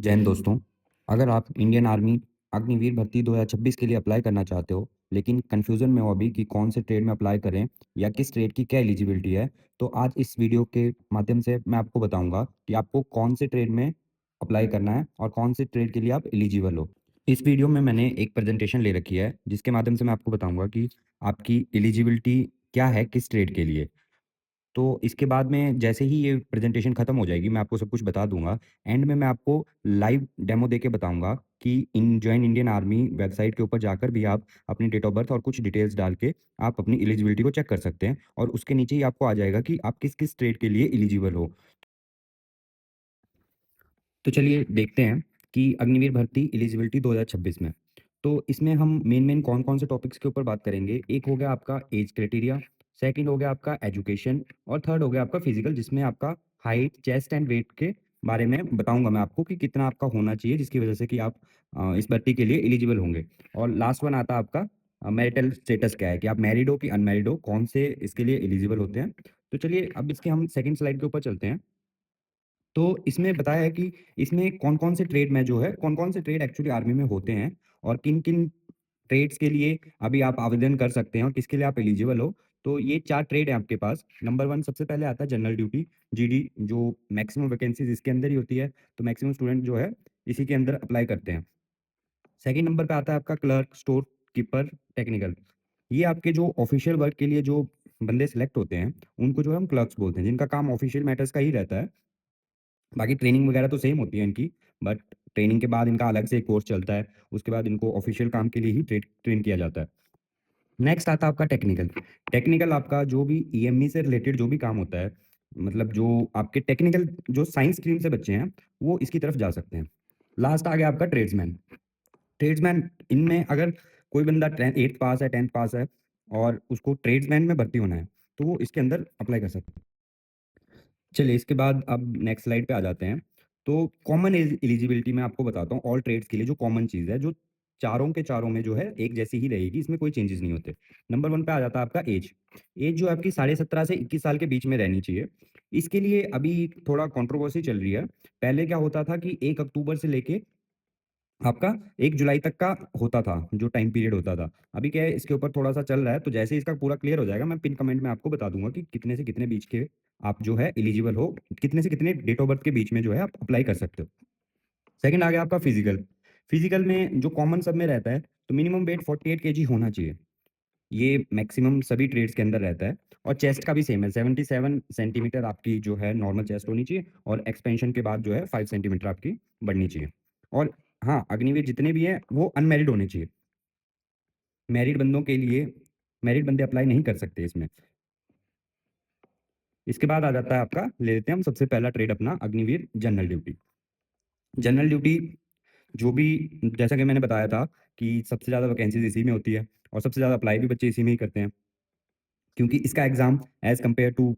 जय हिंद दोस्तों। अगर आप इंडियन आर्मी अग्निवीर भर्ती 2026 के लिए अप्लाई करना चाहते हो, लेकिन कन्फ्यूज़न में हो अभी कि कौन से ट्रेड में अप्लाई करें या किस ट्रेड की क्या एलिजिबिलिटी है, तो आज इस वीडियो के माध्यम से मैं आपको बताऊंगा कि आपको कौन से ट्रेड में अप्लाई करना है और कौन से ट्रेड के लिए आप एलिजिबल हो। इस वीडियो में मैंने एक प्रेजेंटेशन ले रखी है, जिसके माध्यम से मैं आपको बताऊंगा कि आपकी एलिजिबिलिटी क्या है किस ट्रेड के लिए। तो इसके बाद में जैसे ही ये प्रेजेंटेशन खत्म हो जाएगी, मैं आपको सब कुछ बता दूंगा। एंड में मैं आपको लाइव डेमो देके बताऊंगा कि इन जॉइन इंडियन आर्मी वेबसाइट के ऊपर जाकर भी आप अपनी डेट ऑफ बर्थ और कुछ डिटेल्स डाल के आप अपनी एलिजिबिलिटी को चेक कर सकते हैं, और उसके नीचे ही आपको आ जाएगा कि आप किस किस ट्रेड के लिए एलिजिबल हो। तो चलिए देखते हैं कि अग्निवीर भर्ती एलिजिबिलिटी 2026 में। तो इसमें हम मेन कौन-कौन से टॉपिक्स के ऊपर बात करेंगे। एक हो गया आपका एज क्राइटेरिया, सेकंड हो गया आपका एजुकेशन, और थर्ड हो गया आपका फिजिकल, जिसमें आपका हाइट, चेस्ट एंड वेट के बारे में बताऊँगा मैं आपको कि कितना आपका होना चाहिए, जिसकी वजह से कि आप इस भर्ती के लिए एलिजिबल होंगे। और लास्ट वन आता है आपका मैरिटल स्टेटस क्या है, कि आप मैरिड हो कि अनमैरिड हो, कौन से इसके लिए एलिजिबल होते हैं। तो चलिए अब इसके हम सेकंड स्लाइड के ऊपर चलते हैं। तो इसमें बताया है कि इसमें कौन-कौन से ट्रेड में जो है, कौन-कौन से ट्रेड एक्चुअली आर्मी में होते हैं और किन-किन ट्रेड्स के लिए अभी आप आवेदन कर सकते हैं और किसके लिए आप एलिजिबल हो। तो ये 4 ट्रेड हैं आपके पास। नंबर 1 सबसे पहले आता है जनरल ड्यूटी, जीडी, जो मैक्सिमम वैकेंसीज़ इसके अंदर ही होती है, तो मैक्सिमम स्टूडेंट जो है इसी के अंदर अप्लाई करते हैं। सेकंड नंबर पे आता है आपका क्लर्क, स्टोर कीपर, टेक्निकल। ये आपके जो ऑफिशियल वर्क के लिए जो बंदे सेलेक्ट होते हैं, उनको जो है हम क्लर्क्स बोलते हैं, जिनका काम ऑफिशियल मैटर्स का ही रहता है। बाकी ट्रेनिंग वगैरह तो सेम होती है इनकी, बट ट्रेनिंग के बाद इनका अलग से एक कोर्स चलता है, उसके बाद इनको ऑफ़िशियल काम के लिए ही ट्रेन किया जाता है। नेक्स्ट आता है आपका टेक्निकल। टेक्निकल आपका जो भी ईएमई से रिलेटेड जो भी काम होता है, मतलब जो आपके टेक्निकल जो साइंस स्ट्रीम से बच्चे हैं, वो इसकी तरफ जा सकते हैं। लास्ट आ गया आपका ट्रेड्समैन। ट्रेड्समैन इनमें अगर कोई बंदा 8th पास है, 10th पास है और उसको ट्रेड्समैन में भर्ती होना है, तो वो इसके अंदर अप्लाई कर सकता है। चलिए इसके बाद अब नेक्स्ट स्लाइड पे आ जाते हैं। तो कॉमन एलिजिबिलिटी मैं आपको बताता हूँ ऑल ट्रेड्स के लिए, जो कॉमन चीज़ है, जो चारों के चारों में जो है एक जैसी ही रहेगी, इसमें कोई चेंजेस नहीं होते। नंबर 1 पे आ जाता है आपका एज। एज जो है आपकी 17.5 से 21 साल के बीच में रहनी चाहिए। इसके लिए अभी थोड़ा कंट्रोवर्सी चल रही है। पहले क्या होता था कि 1 अक्टूबर से लेके आपका 1 जुलाई तक का होता था, जो टाइम पीरियड होता था। अभी क्या है, इसके ऊपर थोड़ा-सा चल रहा है, तो जैसे ही इसका पूरा क्लियर हो जाएगा, मैं पिन कमेंट में आपको बता दूँगा कि कितने से कितने बीच के आप जो है एलिजिबल हो, कितने से कितने डेट ऑफ बर्थ के बीच में जो है आप अप्लाई कर सकते हो। सेकंड आ गया आपका फिजिकल। फिजिकल में जो कॉमन सब में रहता है, तो मिनिमम वेट 48 केजी होना चाहिए। ये मैक्सिमम सभी ट्रेड्स के अंदर रहता है। और चेस्ट का भी सेम है, 77 सेंटीमीटर आपकी जो है नॉर्मल चेस्ट होनी चाहिए, और एक्सपेंशन के बाद जो है 5 सेंटीमीटर आपकी बढ़नी चाहिए। और हाँ, अग्निवीर जितने भी हैं वो अनमैरिड होने चाहिए। मैरिड बंदों के लिए मैरिड बंदे अप्लाई नहीं कर सकते इसमें। इसके बाद आ जाता है आपका, ले लेते हैं हम सबसे पहला ट्रेड अपना, Agniveer general duty. General duty जो भी, जैसा कि मैंने बताया था कि सबसे ज़्यादा वैकेंसीज़ इसी में होती है और सबसे ज़्यादा अप्लाई भी बच्चे इसी में ही करते हैं। क्योंकि इसका exam as compare to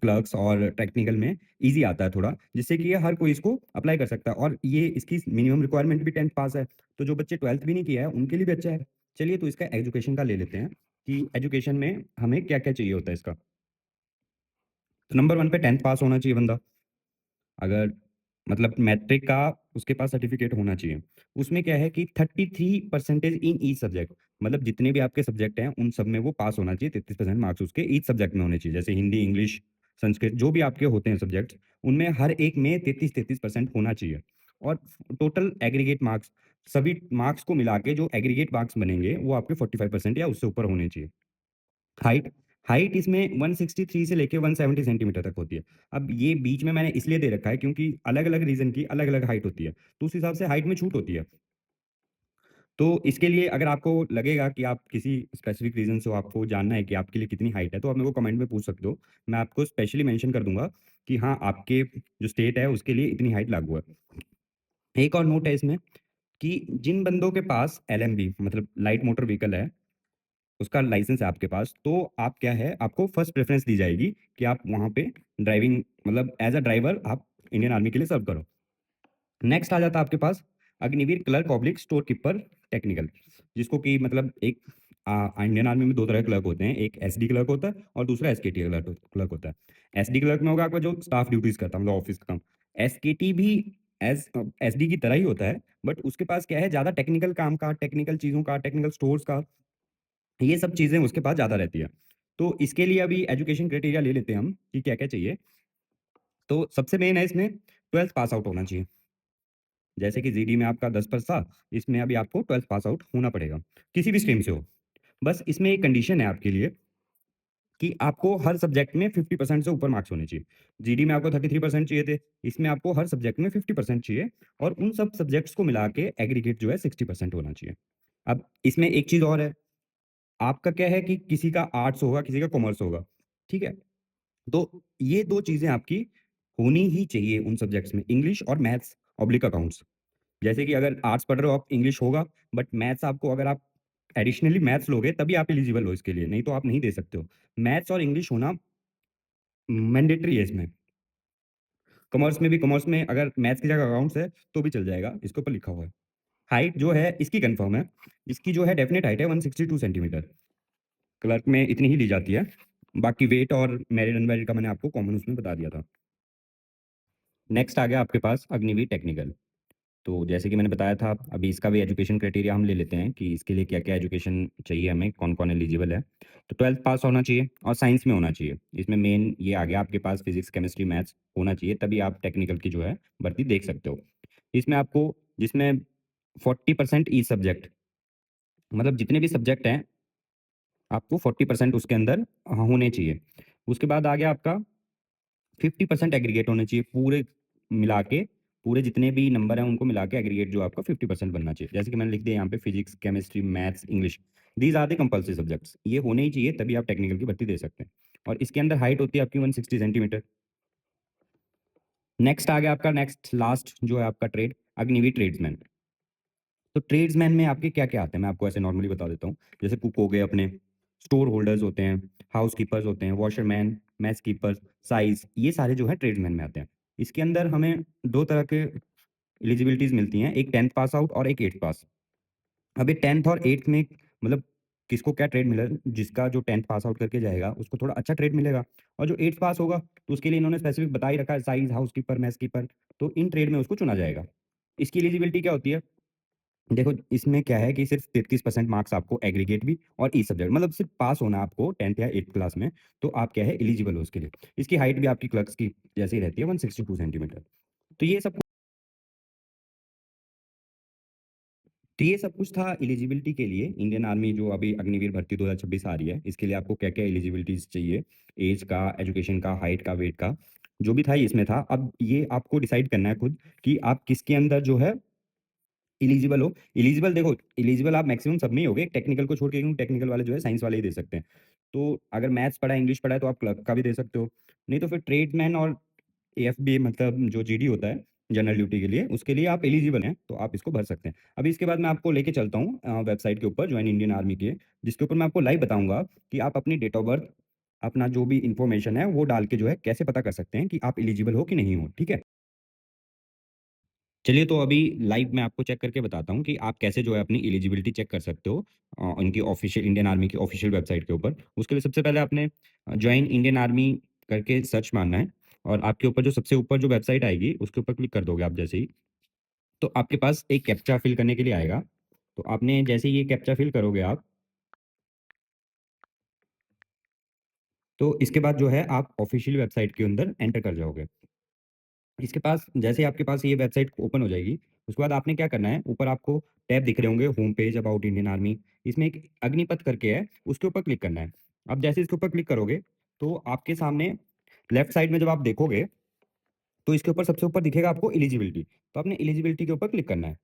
clerks और टेक्निकल में ईज़ी आता है थोड़ा, जिससे कि ये हर कोई इसको अप्लाई कर सकता है, और ये इसकी मिनिमम रिक्वायरमेंट भी 10th पास है, तो जो बच्चे 12th भी नहीं किया है, उनके लिए भी अच्छा है। चलिए तो इसका एजुकेशन का ले लेते हैं कि एजुकेशन में हमें क्या-क्या चाहिए होता है इसका। तो नंबर 1 पे 10th पास होना चाहिए बंदा। अगर मतलब मैट्रिक का उसके पास सर्टिफ़िकेट होना चाहिए। उसमें क्या है कि 33% इन ईच सब्जेक्ट, मतलब जितने भी आपके सब्जेक्ट हैं, उन सब में वो पास होना चाहिए, 33% मार्क्स उसके ईच सब्जेक्ट में होने चाहिए। जैसे हिंदी, इंग्लिश, संस्कृत, जो भी आपके होते हैं सब्जेक्ट्स, उनमें हर एक में 33-33% होना चाहिए। और टोटल एग्रीगेट मार्क्स, सभी मार्क्स को मिला के जो एग्रीगेट मार्क्स बनेंगे, वो आपके 45% या उससे ऊपर होने चाहिए। हाइट हाइट इसमें 163 से लेके 170 सेंटीमीटर तक होती है। अब ये बीच में मैंने इसलिए दे रखा है क्योंकि अलग-अलग रीज़न की अलग-अलग हाइट होती है, तो उस हिसाब से हाइट में छूट होती है। तो इसके लिए अगर आपको लगेगा कि आप किसी स्पेसिफिक रीज़न से आपको जानना है कि आपके लिए कितनी हाइट है, तो आप मेरे को कमेंट में पूछ सकते हो। मैं आपको स्पेशली मेंशन कर दूँगा कि हाँ, आपके जो स्टेट है उसके लिए इतनी हाइट लागू है। एक और नोट है इसमें कि जिन बंदों के पास एलएमवी मतलब लाइट मोटर व्हीकल है, उसका लाइसेंस है आपके पास, तो आप क्या है, आपको फर्स्ट प्रेफ़रेंस दी जाएगी कि आप वहाँ पे ड्राइविंग मतलब एज़ अ ड्राइवर आप इंडियन आर्मी के लिए सर्व करो। नेक्स्ट आ जाता है आपके पास Agniveer clerk oblique store keeper technical, जिसको कि मतलब एक इंडियन आर्मी में 2 तरह के क्लर्क होते हैं, एक एसडी क्लर्क होता है और दूसरा एसकेटी क्लर्क क्लर्क होता है। एसडी क्लर्क में होगा आपका जो स्टाफ ड्यूटीज़ करता है, मतलब ऑफ़िस का काम। एसकेटी भी एस एसडी की तरह ही होता है, बट उसके पास क्या है, ज़्यादा टेक्निकल काम का, टेक्निकल चीज़ों का, टेक्निकल स्टोर्स का, ये सब चीज़ें उसके पास ज़्यादा रहती है। तो इसके लिए अभी एजुकेशन क्राइटेरिया ले लेते हैं हम कि क्या-क्या चाहिए। तो सबसे मेन है इसमें 12th पास आउट होना चाहिए। जैसे कि जीडी में आपका 10 प्लस था, इसमें अभी आपको 12th पास आउट होना पड़ेगा, किसी भी स्ट्रीम से हो। बस इसमें एक कंडीशन है आपके लिए कि आपको हर सब्जेक्ट में 50% से ऊपर मार्क्स होने चाहिए। जीडी में आपको 33% चाहिए थे, इसमें आपको हर सब्जेक्ट में 50% चाहिए और उन सब सब्जेक्ट्स को मिला के एग्रीगेट जो है 60% होना चाहिए। अब इसमें एक चीज़ और है, आपका क्या है कि किसी का आर्ट्स होगा, किसी का कॉमर्स होगा, ठीक है? तो ये 2 चीज़ें आपकी होनी ही चाहिए उन सब्जेक्ट्स में, इंग्लिश और मैथ्स ऑब्लिक अकाउंट्स। जैसे कि अगर आर्ट्स पढ़ रहे हो आप, इंग्लिश होगा, बट मैथ्स आपको, अगर आप एडिशनली मैथ्स लोगे तभी आप एलिजिबल हो इसके लिए, नहीं तो आप नहीं दे सकते हो। मैथ्स और इंग्लिश होना मैंडेटरी है इसमें। कॉमर्स में भी, कॉमर्स में अगर मैथ्स की जगह अकाउंट्स है तो भी चल जाएगा, इसके ऊपर लिखा हुआ है। हाइट जो है इसकी कन्फर्म है, इसकी जो है डेफिनिट हाइट है 162 सेंटीमीटर। क्लर्क में इतनी ही ली जाती है। बाकी वेट और मैरिड अनमैरिड का मैंने आपको कॉमन उसमें बता दिया था। नेक्स्ट आ गया आपके पास अग्निवीर टेक्निकल। तो जैसे कि मैंने बताया था, अभी इसका भी एजुकेशन क्राइटेरिया हम ले लेते हैं कि इसके लिए क्या-क्या एजुकेशन चाहिए हमें, कौन-कौन एलिजिबल है। तो 12th पास होना चाहिए और साइंस में होना चाहिए। इसमें मेन ये आ गया, आपके पास फिजिक्स, केमिस्ट्री, मैथ्स होना चाहिए, तभी आप टेक्निकल की जो है भर्ती देख सकते हो। इसमें आपको, जिसमें 40% ईच सब्जेक्ट, मतलब जितने भी सब्जेक्ट हैं, आपको 40% उसके अंदर होने चाहिए। उसके बाद आ गया आपका 50% एग्रीगेट होने चाहिए, पूरे मिला के, पूरे जितने भी नंबर हैं उनको मिला के एग्रीगेट जो आपका 50% बनना चाहिए। जैसे कि मैंने लिख दिया यहाँ पे, physics, chemistry, maths, English, these are the compulsory subjects. ये होने ही चाहिए, तभी आप टेक्निकल की भर्ती दे सकते हैं। और इसके अंदर हाइट होती है आपकी 160 सेंटीमीटर। नेक्स्ट आ गया आपका, नेक्स्ट लास्ट जो है आपका ट्रेड, अग्निवीर ट्रेड्समैन। तो ट्रेड्समैन में आपके क्या-क्या आते हैं, मैं आपको ऐसे नॉर्मली बता देता हूँ। जैसे कुक हो गए अपने, स्टोर होल्डर्स होते हैं, हाउसकीपर्स होते हैं, वॉशरमैन, मेस कीपर्स, साइज़, ये सारे जो है ट्रेड्समैन में आते हैं। इसके अंदर हमें 2 तरह के एलिजिबिलिटीज़ मिलती हैं, एक 10th पास आउट और एक 8th पास। अभी 10th और 8th में मतलब किसको क्या ट्रेड मिला, जिसका जो 10th पास आउट करके जाएगा उसको थोड़ा अच्छा ट्रेड मिलेगा, और जो 8th पास होगा तो उसके लिए इन्होंने स्पेसिफिक बता ही रखा है, साइज़, हाउसकीपर, मेस कीपर, तो इन ट्रेड में उसको चुना जाएगा। इसकी एलिजिबिलिटी क्या होती है? देखो, इसमें क्या है कि सिर्फ़ 33% मार्क्स आपको एग्रीगेट भी और ई सब्जेक्ट, मतलब सिर्फ़ पास होना है आपको 10th या 8th क्लास में, तो आप क्या है एलिजिबल हो उसके लिए। इसकी हाइट भी आपकी क्लर्क्स की जैसे ही रहती है, 162 सेंटीमीटर। तो ये सब तो ये सब कुछ था एलिजिबिलिटी के लिए। इंडियन आर्मी जो अभी अग्निवीर भर्ती 2026 आ रही है, इसके लिए आपको क्या-क्या एलिजिबिलिटीज़ चाहिए, ऐज का, एजुकेशन का, हाइट का, वेट का, जो भी था ये इसमें था। अब ये आपको डिसाइड करना है खुद कि आप किसके अंदर जो है एलिजिबल हो। एलिजिबल देखो, एलिजिबल आप मैक्सिमम सब में ही होगे, टेक्निकल को छोड़ के, क्योंकि टेक्निकल वाले जो है साइंस वाले ही दे सकते हैं। तो अगर मैथ्स पढ़ा है, इंग्लिश पढ़ा है, तो आप क्लर्क का भी दे सकते हो। नहीं तो फिर ट्रेड्समैन और एएफबी, मतलब जो जीडी होता है जनरल ड्यूटी के लिए, उसके लिए आप एलिजिबल हैं, तो आप इसको भर सकते हैं। अभी इसके बाद मैं आपको लेके चलता हूँ वेबसाइट के ऊपर, ज्वाइन इंडियन आर्मी के, जिसके ऊपर मैं आपको लाइव बताऊँगा कि आप अपनी डेट ऑफ बर्थ, अपना जो भी इन्फॉर्मेशन है वो डाल के जो है कैसे पता कर सकते हैं कि आप एलिजिबल हो कि नहीं हो, ठीक है? चलिए, तो अभी लाइव मैं आपको चेक करके बताता हूँ कि आप कैसे जो है अपनी एलिजिबिलिटी चेक कर सकते हो उनकी ऑफिशियल, इंडियन आर्मी की ऑफिशियल वेबसाइट के ऊपर। उसके लिए सबसे पहले आपने जॉइन इंडियन आर्मी करके सर्च मारना है, और आपके ऊपर जो सबसे ऊपर जो वेबसाइट आएगी उसके ऊपर क्लिक कर दोगे आप जैसे ही, तो आपके पास एक कैप्चा फिल करने के लिए आएगा। तो आपने जैसे ही ये कैप्चा फिल करोगे आप, तो इसके बाद जो है आप ऑफिशियल वेबसाइट के अंदर एंटर कर जाओगे। इसके पास जैसे ही आपके पास ये वेबसाइट ओपन हो जाएगी, उसके बाद आपने क्या करना है, ऊपर आपको टैब दिख रहे होंगे, home page, about Indian army, इसमें एक अग्निपथ करके है, उसके ऊपर क्लिक करना है। अब जैसे इसके ऊपर क्लिक करोगे, तो आपके सामने लेफ्ट साइड में जब आप देखोगे, तो इसके ऊपर सबसे ऊपर दिखेगा आपको एलिजिबिलिटी, तो आपने एलिजिबिलिटी के ऊपर क्लिक करना है।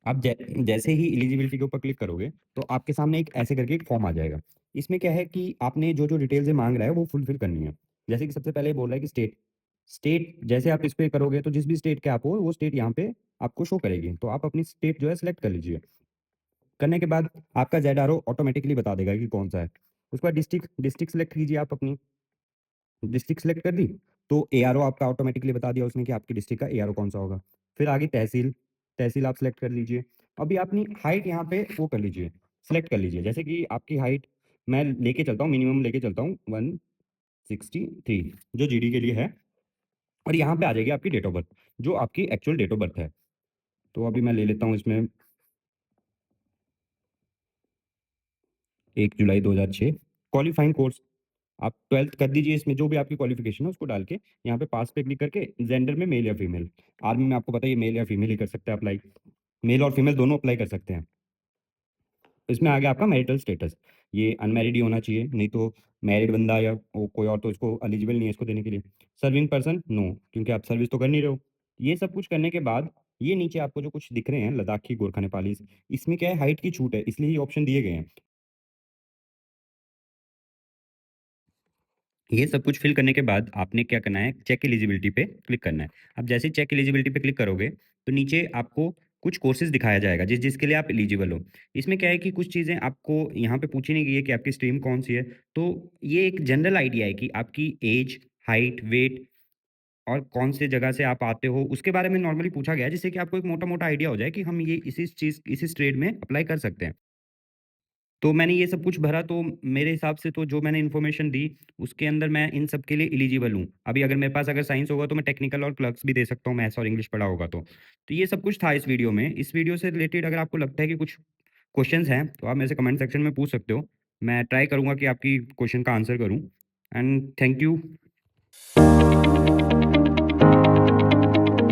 आप जैसे ही एलिजिबिलिटी के ऊपर क्लिक करोगे, तो आपके सामने एक ऐसे करके एक फॉर्म आ जाएगा। इसमें क्या है कि आपने जो-जो डिटेल्स ये माँग रहा है, वो फुलफिल करनी है। जैसे कि सबसे पहले ये बोल रहा है कि स्टेट, स्टेट जैसे आप इस पे करोगे, तो जिस भी स्टेट के आप हो, वो स्टेट यहाँ पे आपको शो करेगी। तो आप अपनी स्टेट जो है सिलेक्ट कर लीजिए। करने के बाद आपका ज़ेड-आर-ओ ऑटोमैटिकली बता देगा कि कौन-सा है। उसके बाद डिस्ट्रिक्ट डिस्ट्रिक्ट सिलेक्ट कीजिए आप अपनी। डिस्ट्रिक्ट सिलेक्ट कर दी, तो एआरओ आपका ऑटोमैटिकली बता दिया उसने कि आपकी डिस्ट्रिक्ट का एआरओ कौन-सा होगा। फिर आगे तहसील, तहसील आप सिलेक्ट कर लीजिए। अभी अपनी हाइट यहाँ पे वो कर लीजिए, सिलेक्ट कर लीजिए। जैसे कि आपकी हाइट मैं लेके चलता हूँ, मिनिमम लेके चलता हूँ 163 जो जीडी के लिए है, और यहाँ पे आ जाएगी आपकी डेट ऑफ बर्थ, जो आपकी एक्चुअल डेट ऑफ बर्थ है। तो अभी मैं ले लेता हूँ इसमें 1 जुलाई 2006। क्वालीफाइंग कोर्स, आप 12th कर दीजिए, इसमें जो भी आपकी क्वालिफिकेशन है उसको डाल के यहाँ पे पास पे क्लिक करके जेंडर में मेल या फीमेल। आर्मी में आपको पता है ये मेल या फीमेल ही कर सकते हैं अप्लाई, मेल और फीमेल दोनों अप्लाई कर सकते हैं। इसमें आ गया आपका मैरिटल स्टेटस, ये अनमैरिड ही होना चाहिए, नहीं तो मैरिड बंदा या कोई और तो इसको एलिजिबल नहीं है इसको देने के लिए। सर्विंग पर्सन नो, क्योंकि आप सर्विस तो कर नहीं रहे हो। ये सब कुछ करने के बाद ये नीचे आपको जो कुछ दिख रहे हैं लद्दाखी गोरखा नेपाली, इसमें क्या है हाइट की छूट है, इसलिए ये ऑप्शन दिए गए हैं। ये सब कुछ फिल करने के बाद आपने क्या करना है, चेक एलिजिबिलिटी पे क्लिक करना है। अब जैसे ही चेक एलिजिबिलिटी पे क्लिक करोगे तो नीचे आपको कुछ कोर्सेज दिखाया जाएगा जिसके लिए आप एलिजिबल हो। इसमें क्या है कि कुछ चीज़ें आपको यहाँ पे पूछी नहीं गई है कि आपकी स्ट्रीम कौन सी है। तो ये एक जनरल आइडिया है कि आपकी एज, हाइट, वेट और कौन से जगह से आप आते हो उसके बारे में नॉर्मली पूछा गया है, जिससे कि आपको एक मोटा मोटा आइडिया हो जाए कि हम ये इसी ट्रेड में अप्लाई कर सकते हैं। तो मैंने ये सब कुछ भरा, तो मेरे हिसाब से तो जो मैंने इन्फॉर्मेशन दी, उसके अंदर मैं इन सब के लिए एलिजिबल हूँ। अभी अगर मेरे पास अगर साइंस होगा तो मैं टेक्निकल और क्लर्क्स भी दे सकता हूँ, मैथ्स और इंग्लिश पढ़ा होगा तो। तो ये सब कुछ था इस वीडियो में। इस वीडियो से रिलेटेड अगर आपको लगता है कि कुछ क्वेश्चन्स हैं, तो आप मेरे से कमेंट सेक्शन में पूछ सकते हो। मैं ट्राई करूँगा कि आपकी क्वेश्चन का आंसर करूँ। And thank you.